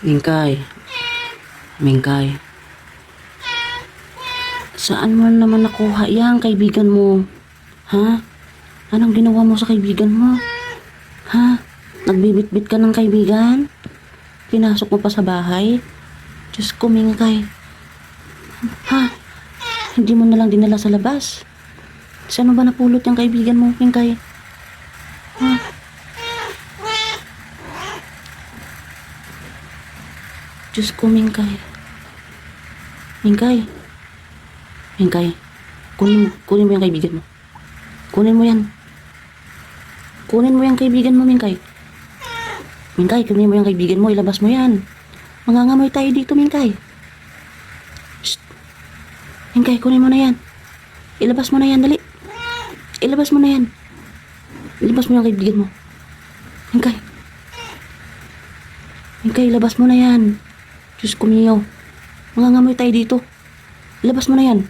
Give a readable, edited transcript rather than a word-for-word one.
Mingkay, Mingkay, saan mo naman nakuha yan, kaibigan mo? Ha? Anong ginawa mo sa kaibigan mo? Ha? Nagbibitbit ka ng kaibigan? Pinasok mo pa sa bahay? Diyos ko, Mingkay. Ha? Hindi mo na lang dinala sa labas? Saan mo ba napulot yung kaibigan mo, Mingkay? Ha? Diyos ko, Mingkay. Mingkay. Mingkay. Kunin mo yung kaibigan mo. Kunin mo yan. Kunin mo yung kaibigan mo, Mingkay. Mingkay, kunin mo yung kaibigan mo. Ilabas mo yan. Mangangamoy tayo dito, Mingkay. Shh. Mingkay, kunin mo na yan. Ilabas mo na yan, dali. Ilabas mo na yan. Ilabas mo yung kaibigan mo. Mingkay. Mingkay, ilabas mo na yan. Diyos ko, miyaw. Mangangamoy tayo dito. Ilabas mo na yan.